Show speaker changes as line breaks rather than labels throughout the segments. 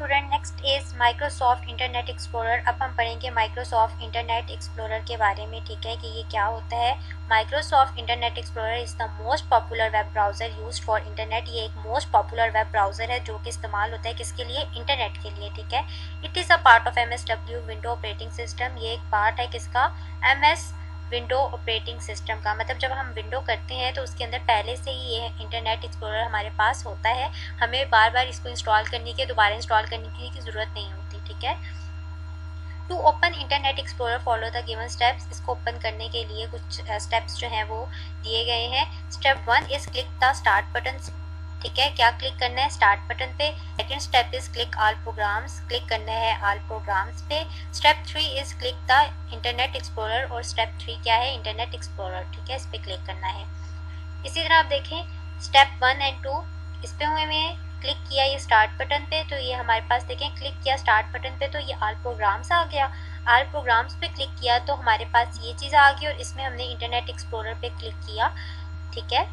Student, next is Microsoft internet explorer. अब हम पढ़ेंगे माइक्रोसॉफ्ट इंटरनेट एक्सप्लोरर के बारे में, ठीक है, कि ये क्या होता है। Microsoft internet explorer is the most popular web browser used for internet. ये एक मोस्ट पॉपुलर वेब ब्राउज़र है जो कि इस्तेमाल होता है किसके लिए, इंटरनेट के लिए, ठीक है। It is a part of MSW window operating system. ये एक पार्ट है किसका, MS विंडो ऑपरेटिंग सिस्टम का। मतलब जब हम विंडो करते हैं तो उसके अंदर पहले से ही ये इंटरनेट एक्सप्लोरर हमारे पास होता है, हमें बार बार इसको इंस्टॉल करने की, दोबारा इंस्टॉल करने की ज़रूरत नहीं होती, ठीक है। To open Internet Explorer follow the given steps. इसको ओपन करने के लिए कुछ स्टेप्स जो हैं वो दिए गए हैं। Step 1 is click the start button, ठीक है, क्या क्लिक करना है, स्टार्ट बटन पे। Second step is click all programmes, click करना है ऑल प्रोग्राम्स पे। Step 3 is click the internet explorer, और स्टेप 3 क्या है, इंटरनेट एक्सप्लोरर, ठीक है, इस पर क्लिक करना है। इसी तरह आप देखें स्टेप 1 एंड 2 इस पे हुए में क्लिक किया ये स्टार्ट बटन पे, तो ये हमारे पास देखें क्लिक किया स्टार्ट बटन पे तो ये ऑल प्रोग्राम्स आ गया। ऑल प्रोग्राम्स पे क्लिक किया तो हमारे पास ये चीज़ आ गई, और इसमें हमने इंटरनेट एक्सप्लोरर पे क्लिक किया, ठीक है।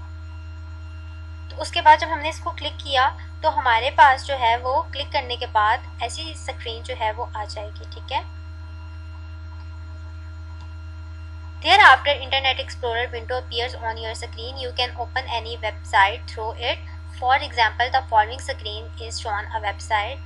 तो उसके बाद जब हमने इसको क्लिक किया तो हमारे पास जो है वो क्लिक करने के बाद ऐसी स्क्रीन जो है वो आ जाएगी, ठीक है। Thereafter, Internet Explorer window appears on your screen. You can open any website through it. For example, the following screen is shown a website.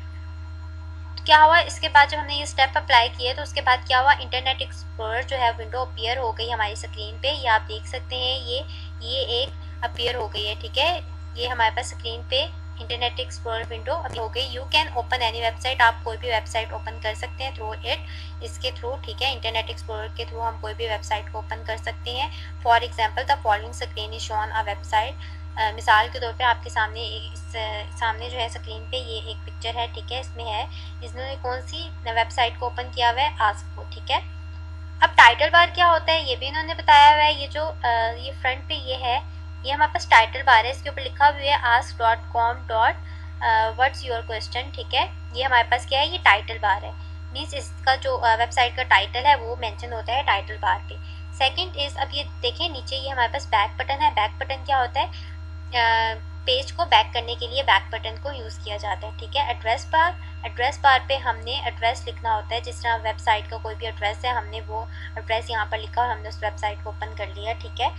क्या हुआ, इसके बाद जब हमने ये स्टेप अप्लाई किए तो उसके बाद क्या हुआ, इंटरनेट एक्सप्लोरर जो है विंडो अपीयर हो गई हमारी स्क्रीन पे। ये आप देख सकते हैं, ये एक अपीयर हो गई है, ठीक है। ये हमारे पास स्क्रीन पे इंटरनेट एक्सप्लोरर विंडो अभी हो गई। You can open any website, आप कोई भी वेबसाइट ओपन कर सकते हैं थ्रू इट, इसके थ्रू, ठीक है। इंटरनेट एक्सप्लोरर के थ्रू हम कोई भी वेबसाइट को ओपन कर सकते हैं। For example the following screen is shown a website. मिसाल के तौर पे आपके सामने सामने जो है स्क्रीन पे ये एक पिक्चर है, ठीक है, इसमें है, इसने कौन सी वेबसाइट को ओपन किया हुआ है, आस्क को, ठीक है। अब टाइटल बार क्या होता है ये भी इन्होंने बताया हुआ है। ये जो ये फ्रंट पे ये है, ये हमारे पास टाइटल बार है, इसके ऊपर लिखा हुआ है ask.com. व्हाट्स योर क्वेश्चन, ठीक है। ये हमारे पास क्या है, ये टाइटल बार है, मीन्स इसका जो वेबसाइट का टाइटल है वो मेंशन होता है टाइटल बार पे। सेकंड इज, अब ये देखें नीचे ये हमारे पास बैक बटन है। बैक बटन क्या होता है, पेज को बैक करने के लिए बैक बटन को यूज़ किया जाता है, ठीक है। एड्रेस बार पे हमने एड्रेस लिखना होता है, जिस तरह वेबसाइट का कोई भी एड्रेस है, हमने वो एड्रेस यहाँ पर लिखा और हमने उस वेबसाइट को ओपन कर लिया, ठीक है।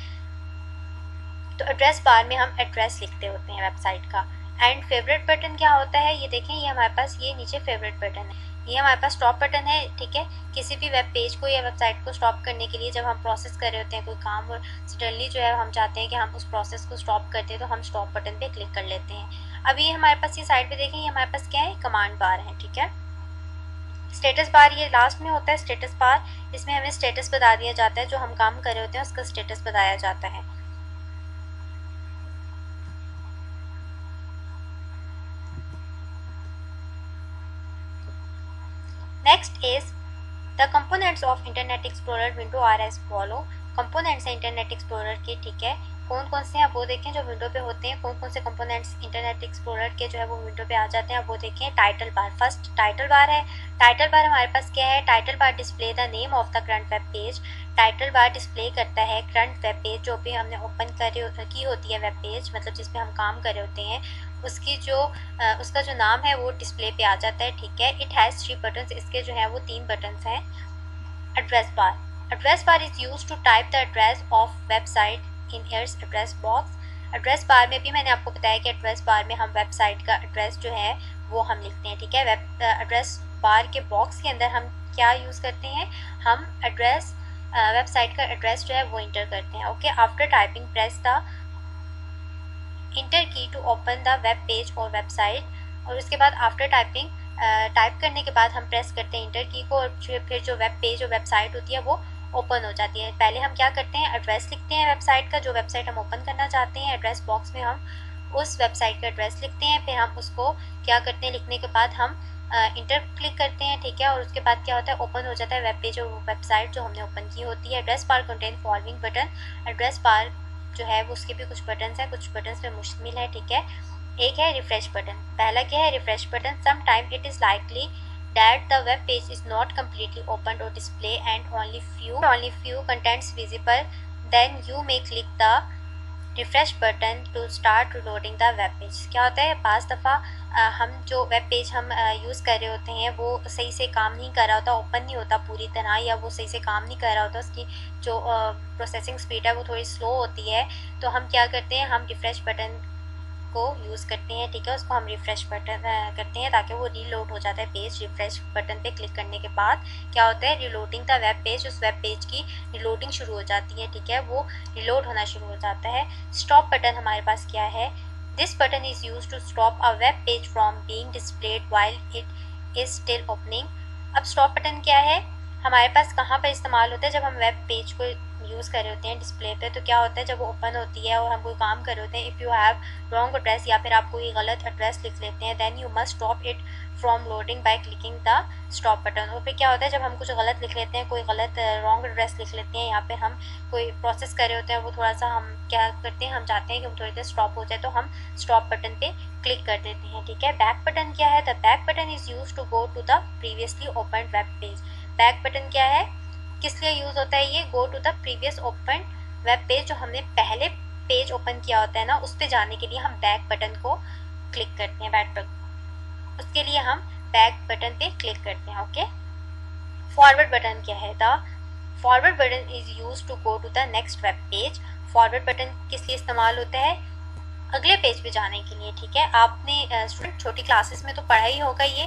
तो एड्रेस बार में हम एड्रेस लिखते होते हैं वेबसाइट का। एंड फेवरेट बटन क्या होता है, ये देखें, ये हमारे पास ये नीचे फेवरेट बटन है, ये हमारे पास स्टॉप बटन है, ठीक है। किसी भी वेब पेज को या वेबसाइट को स्टॉप करने के लिए जब हम प्रोसेस कर रहे होते हैं कोई काम, और सडनली जो है हम चाहते हैं कि हम उस प्रोसेस को स्टॉप करते हैं, तो हम स्टॉप बटन पे क्लिक कर लेते हैं। अब ये हमारे पास ये साइड पे देखें, ये हमारे पास क्या है, कमांड बार है, ठीक है। स्टेटस बार ये लास्ट में होता है, स्टेटस बार, इसमें हमें स्टेटस बता दिया जाता है, जो हम काम कर रहे होते हैं उसका स्टेटस बताया जाता है। Next is the components of Internet Explorer window are as follow. Components हैं इंटरनेट एक्सप्लोरर के, ठीक है, कौन कौन से हैं वो देखें जो विंडो पे होते हैं। कौन कौन से कंपोनेंट्स इंटरनेट एक्सप्लोरर के जो है वो विंडो पे आ जाते हैं वो देखें। Title bar, first title bar है। टाइटल बार हमारे पास क्या है, title bar display the name of the current web page. Title bar display करता है करंट वेब पेज, जो भी हमने ओपन की होती है वेब पेज, मतलब जिसमें हम काम कर रहे होते हैं, उसकी जो उसका जो नाम है वो डिस्प्ले पे आ जाता है, ठीक है। इट हैज़ 3 बटन्स, इसके जो है वो 3 बटन्स हैं। Address bar, address bar is use to type the address of website in its address box. Address bar में भी मैंने आपको बताया कि एड्रेस बार में हम वेबसाइट का एड्रेस जो है वो हम लिखते हैं, ठीक है। एड्रेस बार के बॉक्स के अंदर हम क्या यूज़ करते हैं, हम एड्रेस वेबसाइट का एड्रेस जो है वो इंटर करते हैं, okay. After typing press the enter key to open the web page और वेबसाइट, और उसके बाद आफ्टर टाइपिंग टाइप करने के बाद हम प्रेस करते हैं इंटर की को, और फिर जो वेब पेज और वेबसाइट होती है वो ओपन हो जाती है। पहले हम क्या करते हैं, एड्रेस लिखते हैं वेबसाइट का, जो वेबसाइट हम ओपन करना चाहते हैं, एड्रेस बॉक्स में हम उस वेबसाइट का एड्रेस लिखते हैं, फिर हम उसको क्या करते हैं, लिखने के बाद हम इंटर क्लिक करते हैं, ठीक है, और उसके बाद क्या होता है, ओपन हो जाता है वेब पेज और वेबसाइट जो हमने ओपन की होती है। Address bar contain following button, address bar जो है वो उसके भी कुछ बटन्स हैं, कुछ बटन्स पे मुश्तमिल है, ठीक है। एक है रिफ्रेश बटन, पहला क्या है, refresh button. Some time it is likely that the web page is not completely opened or display and only few contents visible, then you may click the refresh button to start reloading the web page। क्या होता है, पाँच दफ़ा हम जो web page हम use कर रहे होते हैं वो सही से काम नहीं कर रहा होता, ओपन नहीं होता पूरी तरह, या वो सही से काम नहीं कर रहा होता, उसकी जो प्रोसेसिंग स्पीड है वो थोड़ी स्लो होती है, तो हम क्या करते हैं, हम रिफ़्रेश बटन को यूज़ करते हैं, ठीक है। उसको हम रिफ़्रेश बटन करते हैं ताकि वो रीलोड हो जाता है पेज। रिफ़्रेश बटन पे क्लिक करने के बाद क्या होता है, रीलोडिंग द वेब पेज, उस वेब पेज की रीलोडिंग शुरू हो जाती है, ठीक है, वो रीलोड होना शुरू हो जाता है। स्टॉप बटन हमारे पास क्या है, this button is use to stop a web page from being displayed while it is still opening. अब स्टॉप बटन क्या है, हमारे पास कहाँ पर इस्तेमाल होता है, जब हम वेब पेज को यूज़ कर रहे होते हैं डिस्प्ले पे, तो क्या होता है, जब वो ओपन होती है और हम कोई काम कर रहे होते हैं, if you have wrong address या फिर आप कोई गलत एड्रेस लिख लेते हैं, then you must stop it from loading by clicking the stop button. और फिर क्या होता है, जब हम कुछ गलत लिख लेते हैं, कोई गलत रॉन्ग एड्रेस लिख लेते हैं, यहाँ पे हम कोई प्रोसेस कर रहे होते हैं, वो थोड़ा सा हम क्या करते हैं, हम चाहते हैं कि वो थोड़ी देर स्टॉप हो जाए, तो हम स्टॉप बटन पे क्लिक कर देते हैं, ठीक है। बैक बटन क्या है, the back button is use to go to the previously open web page. Back button क्या है, किस लिए यूज़ होता है ये, go to the previous open web page, जो हमने पहले पेज ओपन किया होता है ना, उस पे जाने के लिए हम बैक बटन को क्लिक करते हैं, बैक बटन, उसके लिए हम बैक बटन पे क्लिक करते हैं, ओके। फॉरवर्ड बटन क्या है, the forward button is use to go to the next web page. Forward button किस लिए इस्तेमाल होता है, अगले पेज पे जाने के लिए, ठीक है। आपने स्टूडेंट छोटी क्लासेस में तो पढ़ा ही होगा ये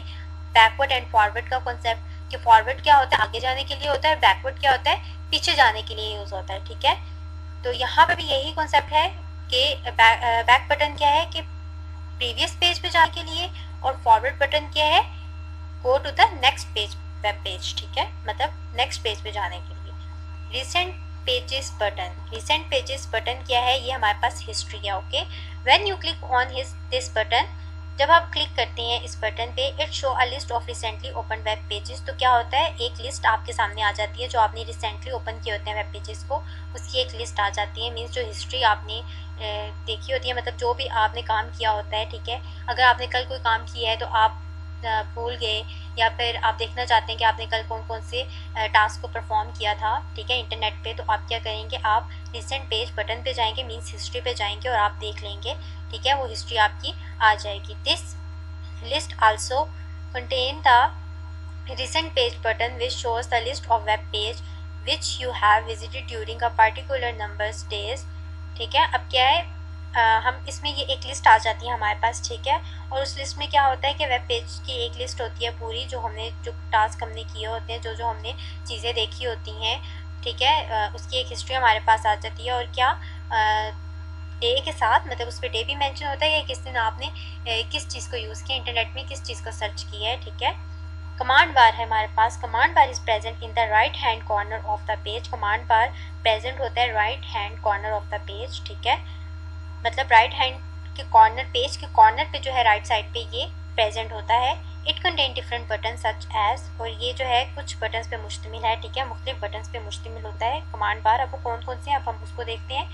बैकवर्ड एंड फॉरवर्ड का कॉन्सेप्ट, कि फॉरवर्ड क्या होता है, आगे जाने के लिए होता है, बैकवर्ड क्या होता है, पीछे जाने के लिए यूज़ होता है, ठीक है। तो यहाँ पे भी यही कॉन्सेप्ट है कि बैक बटन क्या है, कि प्रीवियस पेज पे जाने के लिए, और फॉरवर्ड बटन क्या है, go to the next page web page, ठीक है, मतलब नेक्स्ट पेज पे जाने के लिए। Recent pages button, recent pages button क्या है, ये हमारे पास हिस्ट्री है, okay. When you click on this button, जब आप क्लिक करते हैं इस बटन पे, it show a list of recently open web pages, तो क्या होता है, एक लिस्ट आपके सामने आ जाती है, जो आपने रिसेंटली ओपन किए होते हैं वेब पेजेस को, उसकी एक लिस्ट आ जाती है, मीन्स जो हिस्ट्री आपने देखी होती है, मतलब जो भी आपने काम किया होता है, ठीक है। अगर आपने कल कोई काम किया है तो आप भूल गए, या फिर आप देखना चाहते हैं कि आपने कल कौन कौन से टास्क को परफॉर्म किया था, ठीक है, इंटरनेट पे, तो आप क्या करेंगे, आप रिसेंट पेज बटन पे जाएंगे, मीन्स हिस्ट्री पे जाएंगे, और आप देख लेंगे, ठीक है, वो हिस्ट्री आपकी आ जाएगी। This list also contain the recent page button which shows the list of web page which you have visited during a particular numbers days, ठीक है। अब क्या है, हम इसमें ये एक लिस्ट आ जाती है हमारे पास, ठीक है, और उस लिस्ट में क्या होता है कि वेब पेज की एक लिस्ट होती है पूरी, जो टास्क हमने किए होते हैं, जो हमने चीज़ें देखी होती हैं, ठीक है, उसकी एक हिस्ट्री हमारे पास आ जाती है। और क्या, डे के साथ, मतलब उस पर डे भी मेंशन होता है कि किस दिन आपने किस चीज़ को यूज़ किया, इंटरनेट में किस चीज़ को सर्च किया है, ठीक है। कमांड बार है हमारे पास, command bar is present in the right hand corner of the page. Command bar present होता है right hand corner of the page, ठीक है, मतलब राइट हैंड के कॉर्नर, पेज के कॉर्नर पे जो है राइट साइड पे ये प्रेजेंट होता है। It contain different button such as, और ये जो है कुछ बटन्स पे मुश्तमिल है, ठीक है, मुख्तलिफ बटन्स पे मुश्तमिल होता है कमांड बार। अब वो कौन कौन से हैं, अब हम उसको देखते हैं।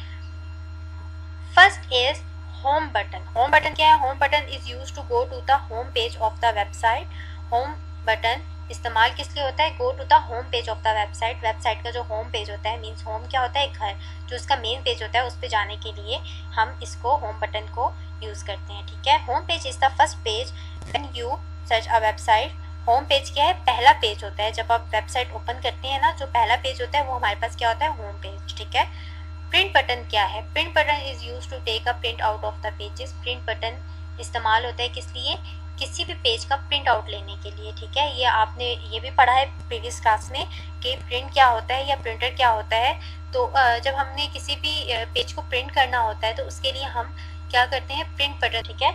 First is home button. Home button क्या है, home button is use to go to the home page of the website. Home button इस्तेमाल किस लिए होता है, go to the home page of the website. Website का जो होम पेज होता है, मीन्स होम क्या होता है, घर, जो उसका मेन पेज होता है, उस पर जाने के लिए हम इसको होम बटन को यूज़ करते हैं, ठीक है। Home page is the first page when you search a website. Home page क्या है, पहला पेज होता है, जब आप वेबसाइट ओपन करते हैं ना, जो पहला पेज होता है वो हमारे पास क्या होता है, होम पेज, ठीक है। प्रिंट बटन क्या है, print button is use to take a print out of the pages. Print button इस्तेमाल होता है किस लिए, किसी भी पेज का प्रिंट आउट लेने के लिए, ठीक है। ये आपने ये भी पढ़ा है प्रीवियस क्लास में कि प्रिंट क्या होता है या प्रिंटर क्या होता है। तो जब हमने किसी भी पेज को प्रिंट करना होता है तो उसके लिए हम क्या करते हैं, प्रिंट बटन, ठीक है।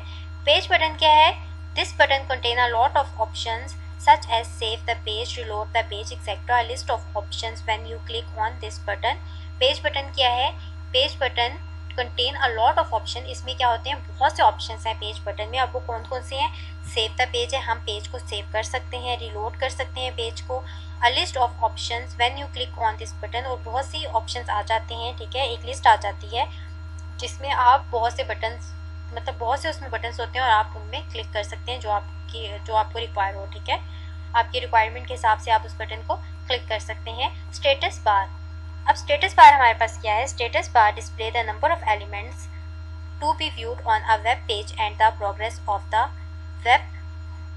पेज बटन क्या है, this button contain a lot of options such as save the page, reload the page, etc. A list of options when you click on this button. Page button क्या है, page button contain a lot of option, इसमें क्या होते हैं, बहुत से options हैं page button में। अब वो कौन कौन से हैं, सेव द पेज है, हम पेज को सेव कर सकते हैं, रिलोड कर सकते हैं पेज को। अ list of options when you click on this button, और बहुत सी ऑप्शंस आ जाते हैं, ठीक है, एक लिस्ट आ जाती है जिसमें आप बहुत से बटन्स, मतलब बहुत से उसमें बटन्स होते हैं और आप उनमें क्लिक कर सकते हैं जो आपको रिक्वायर हो, ठीक है। आपकी रिक्वायरमेंट के हिसाब से आप उस बटन को क्लिक कर सकते हैं। स्टेटस बार, अब स्टेटस बार हमारे पास क्या है, status bar display the number of elements to be viewed on a web page and the progress of the web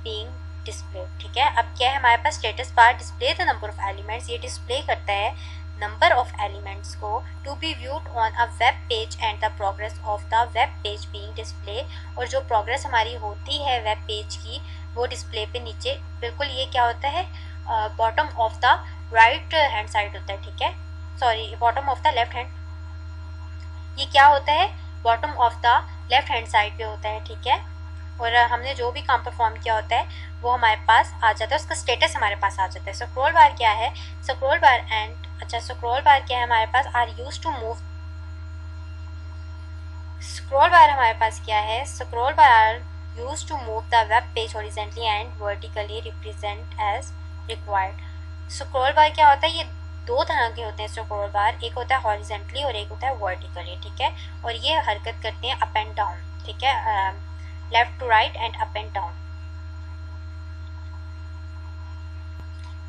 being display, ठीक है। अब क्या है हमारे पास, status bar display the number of elements, ये डिस्प्ले करता है नंबर ऑफ एलिमेंट्स को to be viewed on a web page and the progress of the web page being display, और जो प्रोग्रेस हमारी होती है वेब पेज की वो डिस्प्ले पे नीचे बिल्कुल ये क्या होता है, bottom of the right hand side होता है, ठीक है, sorry bottom of the left hand, ये क्या होता है, bottom of the left hand side पे होता है, ठीक है। और हमने जो भी काम परफॉर्म किया होता है वो हमारे पास आ जाता है, उसका स्टेटस हमारे पास आ जाता है। स्क्रॉल बार क्या है, scroll bar and scroll bar क्या है हमारे पास, are use to move, scroll bar हमारे पास क्या है, scroll bar are use to move the web page horizontally and vertically represent as required. Scroll bar क्या होता है, ये दो तरह के होते हैं स्क्रॉल बार, एक होता है हॉरिजॉन्टली और एक होता है वर्टिकली, ठीक है, और ये हरकत करते हैं अप एंड डाउन, ठीक है, left to right and up and down.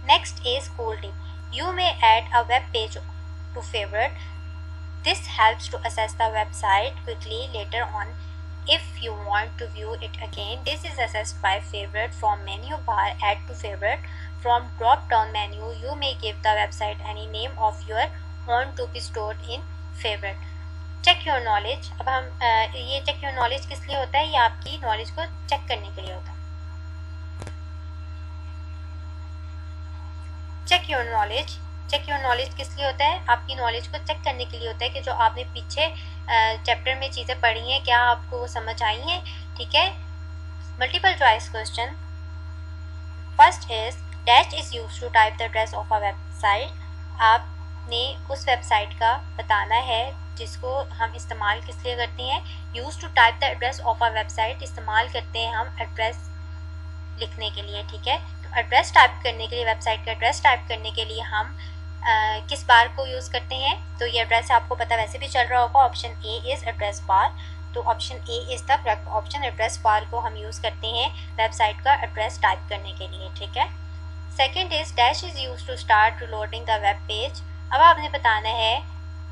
Next is cool tip. You may add a web page to favorite. This helps to access the website quickly later on if you want to view it again. This is accessed by favorite from menu bar, add to favorite. From drop down menu, you may give the website any name of your own to be stored in favorite. Check your knowledge, अब हम ये check your knowledge किस लिए होता है, ये आपकी knowledge को चेक करने के लिए होता है। चेक योर नॉलेज किस लिए होता है, आपकी नॉलेज को चेक करने के लिए होता है कि जो आपने पीछे चैप्टर में चीज़ें पढ़ी हैं क्या आपको वो समझ आई हैं, ठीक है। Multiple choice question, first is dash is use to type the address of a website, आपने उस वेबसाइट का बताना है जिसको हम इस्तेमाल किस लिए करते हैं, use to type the address of a website, इस्तेमाल करते हैं हम एड्रेस लिखने के लिए, ठीक है। तो एड्रेस टाइप करने के लिए, वेबसाइट का एड्रेस टाइप करने के लिए हम किस बार को यूज़ करते हैं, तो ये एड्रेस आपको पता वैसे भी चल रहा होगा, option A is address bar, तो option A is the correct option, address bar को हम यूज़ करते हैं वेबसाइट का एड्रेस टाइप करने के लिए, ठीक है। Second is dash is use to start reloading the web page, अब आपने बताना है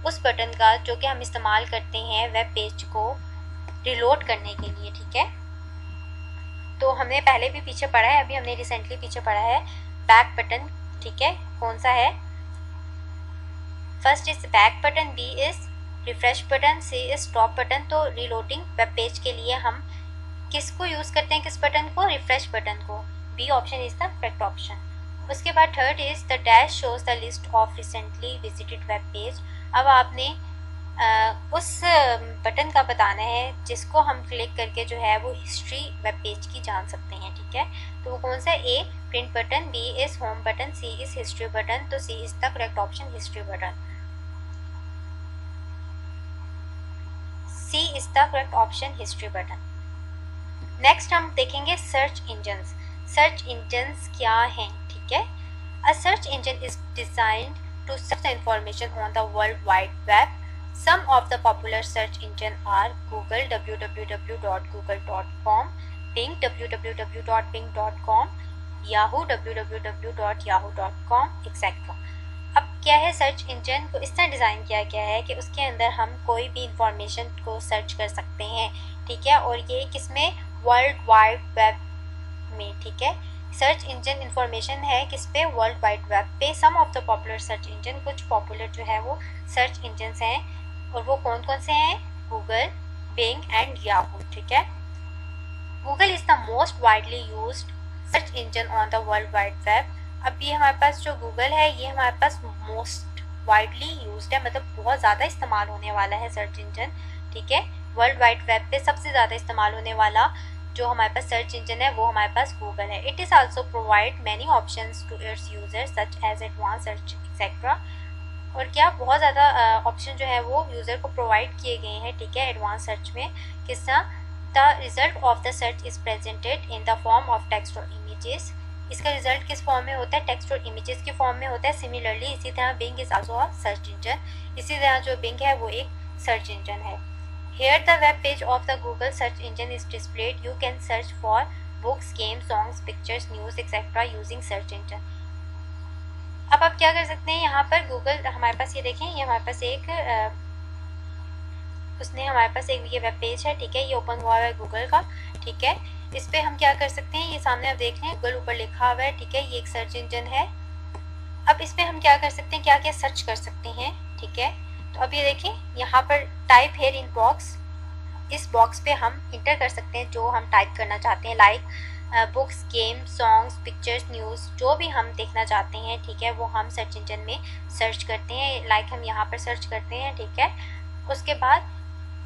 उस बटन का जो कि हम इस्तेमाल करते हैं वेब पेज को रिलोड करने के लिए, ठीक है। तो हमने पहले भी पीछे पढ़ा है, अभी हमने रिसेंटली पीछे पढ़ा है बैक बटन, ठीक है, कौन सा है, first is back button, B is refresh button, C is stop button. तो रिलोडिंग वेब पेज के लिए हम किसको यूज़ करते हैं, किस बटन को, रिफ्रेश बटन को, B option is the correct option. उसके बाद third is the dash shows the list of recently visited web page, अब आपने उस बटन का बताना है जिसको हम क्लिक करके जो है वो हिस्ट्री वेब पेज की जान सकते हैं, ठीक है। तो वो कौन सा, A print button, B is home button, C is history button, तो C is the correct option, history button, C is the correct option, history button. Next हम देखेंगे सर्च इंजन्स। सर्च इंजन्स क्या हैं, ठीक है। अ search engine is designed to search the information on the World Wide Web. Some of the popular search engines are Google www.google.com, Bing www.bing.com, Yahoo www.yahoo.com, etc. अब क्या है, search engine को इस तरह डिज़ाइन किया गया है कि उसके अंदर हम कोई भी इंफॉर्मेशन को सर्च कर सकते हैं, ठीक है, और ये किसमें, वर्ल्ड वाइड वेब में, ठीक है। सर्च इंजन इंफॉर्मेशन है किस पे, वर्ल्ड वाइड वेब पे। Some of the popular search engine, कुछ पॉपुलर जो है वो सर्च इंजन्स हैं, और वो कौन कौन से हैं, गूगल, बिंग एंड याहू, ठीक है। Google is the most widely used search engine on the world wide web. अब ये हमारे पास जो गूगल है ये हमारे पास मोस्ट वाइडली यूज्ड है, मतलब बहुत ज़्यादा इस्तेमाल होने वाला है सर्च इंजन, ठीक है। वर्ल्ड वाइड वेब पे सबसे ज़्यादा इस्तेमाल होने वाला जो हमारे पास सर्च इंजन है वो हमारे पास गूगल है। It is also provide many options to its users such as advance search etcetera, और क्या बहुत ज़्यादा ऑप्शन जो है वो यूज़र को प्रोवाइड किए गए हैं, ठीक है, एडवांस सर्च में। किस तरह, the result of the search is presented in the form of text और इमेजेस, इसका रिजल्ट किस फॉर्म में होता है, टेक्स्ट और इमेजेस के फॉर्म में होता है। सिमिलरली इसी तरह Bing is also a search engine, इसी तरह जो बिंग है वो एक सर्च इंजन है। Here the web page of the Google search engine is displayed. You can search for books, games, songs, pictures, news, etc. using search engine. अब आप क्या कर सकते हैं, यहाँ पर गूगल हमारे पास ये देखें, ये हमारे पास एक उसने हमारे पास एक ये वेब पेज है, ठीक है, ये ओपन हुआ है गूगल का, ठीक है। इस पर हम क्या कर सकते हैं, ये सामने आप देख रहे हैं गूगल ऊपर लिखा हुआ है, ठीक है, ये एक सर्च इंजन है। अब इस पर हम क्या कर सकते हैं, क्या क्या सर्च कर सकते हैं, ठीक है। तो अब ये देखें यहाँ पर टाइप हेयर इन बॉक्स, इस बॉक्स पे हम इंटर कर सकते हैं जो हम टाइप करना चाहते हैं, like books, game, songs, pictures, news, जो भी हम देखना चाहते हैं, ठीक है, वो हम सर्च इंजन में सर्च करते हैं, लाइक हम यहाँ पर सर्च करते हैं, ठीक है। उसके बाद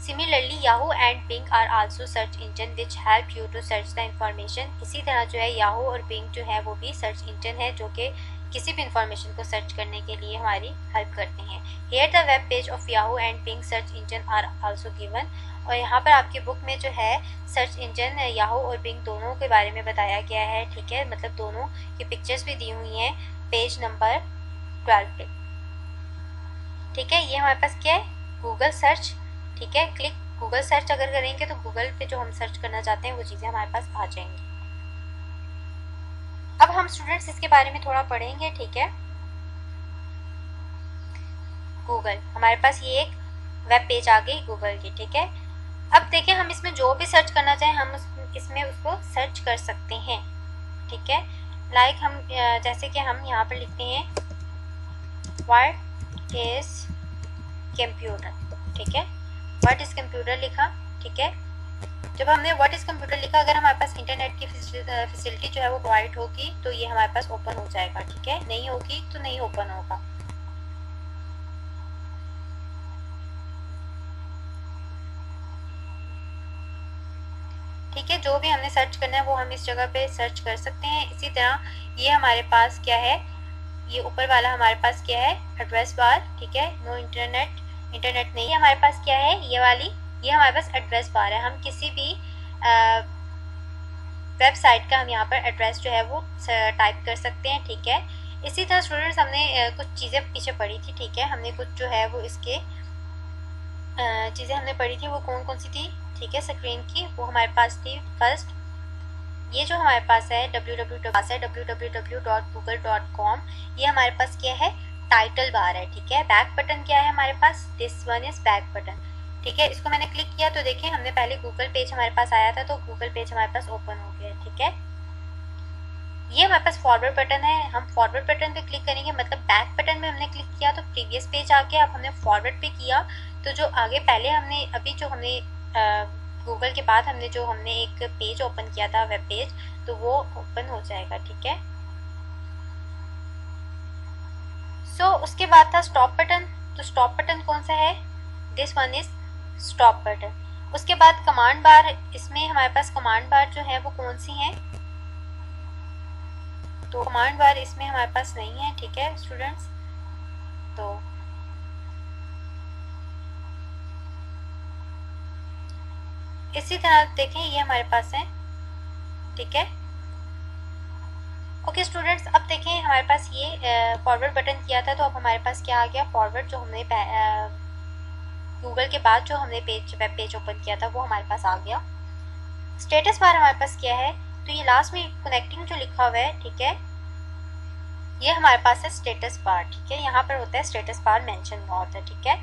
similarly Yahoo and Bing are also search engine which help you to search the information. इसी तरह जो है याहू और बिंग जो है वो भी सर्च इंजन है जो कि किसी भी इंफॉर्मेशन को सर्च करने के लिए हमारी हेल्प करते हैं। Here the web page of Yahoo and Bing search engine are also given. और यहाँ पर आपकी बुक में जो है सर्च इंजन याहू और बिंग दोनों के बारे में बताया गया है, ठीक है, मतलब दोनों की पिक्चर्स भी दी हुई हैं पेज नंबर 12 पे, ठीक है। ये हमारे पास क्या है, गूगल सर्च, ठीक है। क्लिक गूगल सर्च अगर करेंगे तो गूगल पे जो हम सर्च करना चाहते हैं वो चीज़ें हमारे पास आ जाएंगी। अब हम स्टूडेंट्स इसके बारे में थोड़ा पढ़ेंगे, ठीक है। गूगल, हमारे पास ये एक वेब पेज आ गई गूगल की, ठीक है। अब देखिए हम इसमें जो भी सर्च करना चाहें हम इसमें उसको सर्च कर सकते हैं, ठीक है। लाइक हम जैसे कि हम यहाँ पर लिखते हैं व्हाट इज कंप्यूटर, ठीक है, व्हाट इज कंप्यूटर लिखा, ठीक है। जब हमने व्हाट इज कंप्यूटर लिखा, अगर हमारे पास इंटरनेट की फैसिलिटी जो है वो प्रोवाइड होगी तो ये हमारे पास ओपन हो जाएगा, ठीक है, नहीं होगी तो नहीं ओपन होगा। ठीक है, जो भी हमने सर्च करना है वो हम इस जगह पे सर्च कर सकते हैं। इसी तरह ये हमारे पास क्या है, ये ऊपर वाला हमारे पास क्या है, एड्रेस बार, ठीक है, नो इंटरनेट नहीं है हमारे पास, क्या है ये वाली, ये हमारे पास एड्रेस बार है। हम किसी भी वेबसाइट का हम यहाँ पर एड्रेस जो है वो टाइप कर सकते हैं, ठीक है। इसी तरह स्टूडेंट्स हमने कुछ चीज़ें पीछे पढ़ी थी, ठीक है, हमने कुछ जो है वो इसके चीज़ें हमने पढ़ी थी, वो कौन कौन सी थी, ठीक है, स्क्रीन की, वो हमारे पास थी। फर्स्ट ये जो हमारे पास है www.google.com, ये हमारे पास क्या है, टाइटल बार है, ठीक है। बैक बटन क्या है हमारे पास, this one is back button, ठीक है। इसको मैंने क्लिक किया तो देखिए हमने पहले गूगल पेज हमारे पास आया था तो गूगल पेज हमारे पास ओपन हो गया, ठीक है। ये हमारे पास फॉरवर्ड बटन है, हम फॉरवर्ड बटन पे क्लिक करेंगे, मतलब बैक बटन में हमने क्लिक किया तो प्रीवियस पेज आ गया, अब हमने फॉरवर्ड पे किया तो जो आगे पहले हमने अभी जो हमने गूगल के बाद हमने जो हमने एक पेज ओपन किया था, वेब पेज, तो वो ओपन हो जाएगा, ठीक है। उसके बाद था स्टॉप बटन, तो स्टॉप बटन कौन सा है, this one is stop button. उसके बाद कमांड बार, इसमें हमारे पास कमांड बार जो है वो कौन सी है, तो कमांड बार इसमें हमारे पास नहीं है, ठीक है स्टूडेंट्स। तो इसी तरह देखें ये हमारे पास है, ठीक है। ओके स्टूडेंट्स, अब देखें हमारे पास ये फॉरवर्ड बटन किया था तो अब हमारे पास क्या आ गया, फॉरवर्ड जो हमने गूगल के बाद जो हमने वेब पेज ओपन किया था वो हमारे पास आ गया। स्टेटस बार हमारे पास क्या है, तो ये लास्ट में कनेक्टिंग जो लिखा हुआ है, ठीक है, ये हमारे पास है स्टेटस बार, ठीक है, यहाँ पर होता है स्टेटस बार मेंशन हुआ होता है, ठीक है।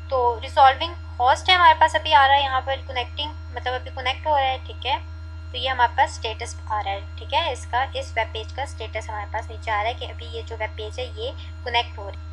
तो रिजॉल्विंग होस्ट है हमारे पास अभी आ रहा है, यहाँ पर कनेक्टिंग मतलब अभी कनेक्ट हो रहा है, ठीक है। तो ये हमारे पास स्टेटस आ रहा है, ठीक है, इसका इस वेब पेज का स्टेटस हमारे पास नीचे आ रहा है कि अभी ये जो वेब पेज है ये कनेक्ट हो रही है।